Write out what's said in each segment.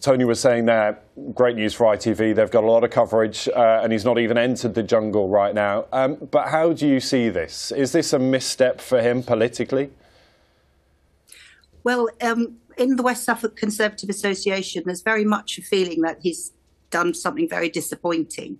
Tony was saying there, great news for ITV. They've got a lot of coverage, and he's not even entered the jungle right now. But how do you see this? Is this a misstep for him politically? Well, in the West Suffolk Conservative Association, there's very much a feeling that he's done something very disappointing.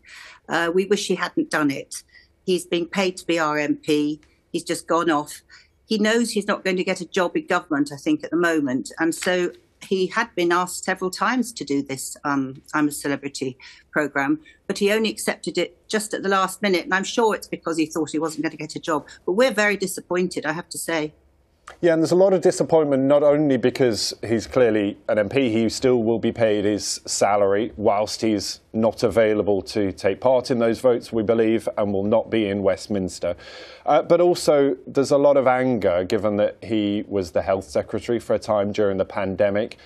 We wish he hadn't done it. He's being paid to be our MP. He's just gone off. He knows he's not going to get a job in government, I think, at the moment. And so he had been asked several times to do this I'm a Celebrity programme, but he only accepted it just at the last minute. And I'm sure it's because he thought he wasn't going to get a job. But we're very disappointed, I have to say. Yeah, and there's a lot of disappointment, not only because he's clearly an MP, he still will be paid his salary whilst he's not available to take part in those votes, we believe, and will not be in Westminster. But also there's a lot of anger, given that he was the Health Secretary for a time during the pandemic.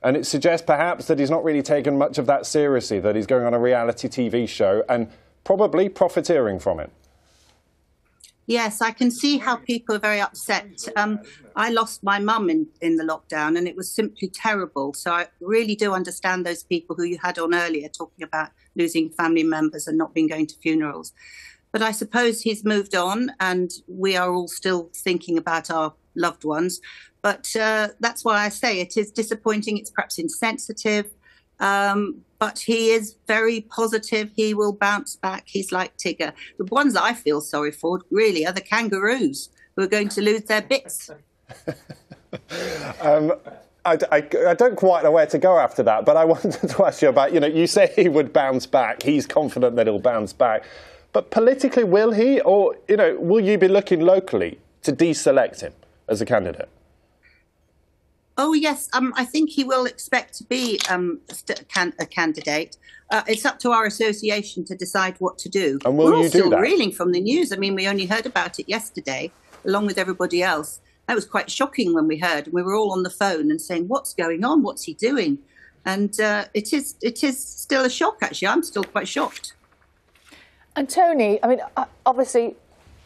And it suggests perhaps that he's not really taken much of that seriously, that he's going on a reality TV show and probably profiteering from it. Yes, I can see how people are very upset. I lost my mum in the lockdown, and it was simply terrible. So I really do understand those people who you had on earlier talking about losing family members and not being going to funerals. But I suppose he's moved on, and we are all still thinking about our loved ones. But that's why I say it is disappointing. It's perhaps insensitive. But he is very positive. He will bounce back. He's like Tigger. The ones I feel sorry for, really, are the kangaroos who are going to lose their bits. I don't quite know where to go after that, but I wanted to ask you about, you say he would bounce back. He's confident that he'll bounce back. But politically, will he? Or, will you be looking locally to deselect him as a candidate? Oh, yes. I think he will expect to be a candidate. It's up to our association to decide what to do. And will you do that? We're all still reeling from the news. I mean, we only heard about it yesterday, along with everybody else. That was quite shocking when we heard. We were all on the phone and saying, what's going on? What's he doing? And it is still a shock, actually. I'm still quite shocked. And Tony, I mean, obviously,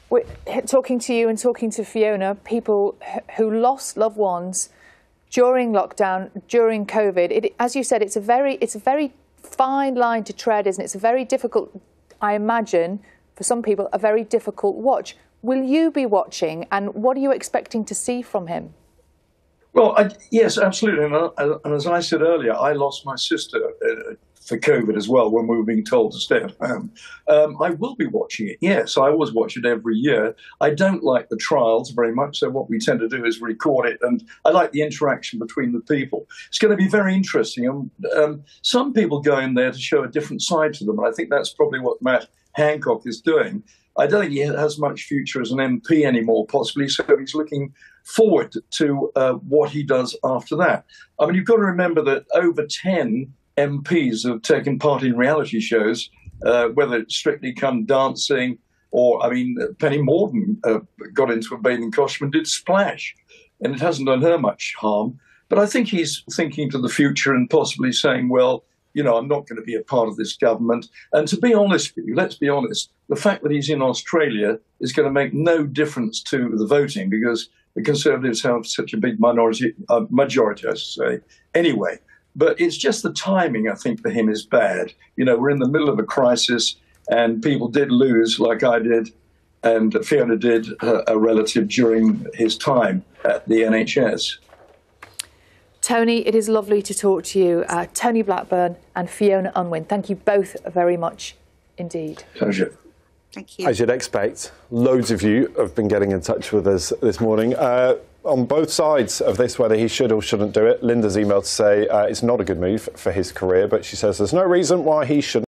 we're talking to you and talking to Fiona, people who lost loved ones during lockdown, during COVID. As you said, it's a very fine line to tread, isn't it? It's a very difficult, I imagine, for some people, a very difficult watch. Will you be watching, and what are you expecting to see from him? Well, yes, absolutely. And as I said earlier, I lost my sister for COVID as well when we were being told to stay at home. I will be watching it, yes. I always watch it every year. I don't like the trials very much, so what we tend to do is record it, and I like the interaction between the people. It's going to be very interesting. Some people go in there to show a different side to them, and I think that's probably what Matt Hancock is doing. I don't think he has much future as an MP anymore, possibly, so he's looking forward to what he does after that. I mean, you've got to remember that over 10 MPs have taken part in reality shows, whether it's Strictly Come Dancing or, Penny Morden got into a bathing costume and did Splash, and it hasn't done her much harm. But I think he's thinking to the future and possibly saying, well, I'm not going to be a part of this government. And to be honest with you, let's be honest, the fact that he's in Australia is going to make no difference to the voting because the Conservatives have such a big majority, I should say, anyway. But it's just the timing, I think, for him is bad. We're in the middle of a crisis and people did lose, like I did, and Fiona did, a relative during his time at the NHS. Tony, it is lovely to talk to you. Tony Blackburn and Fiona Unwin, thank you both very much indeed. Pleasure. Thank you. As you'd expect, loads of you have been getting in touch with us this morning. On both sides of this, whether he should or shouldn't do it. Linda's emailed to say it's not a good move for his career, but she says there's no reason why he shouldn't.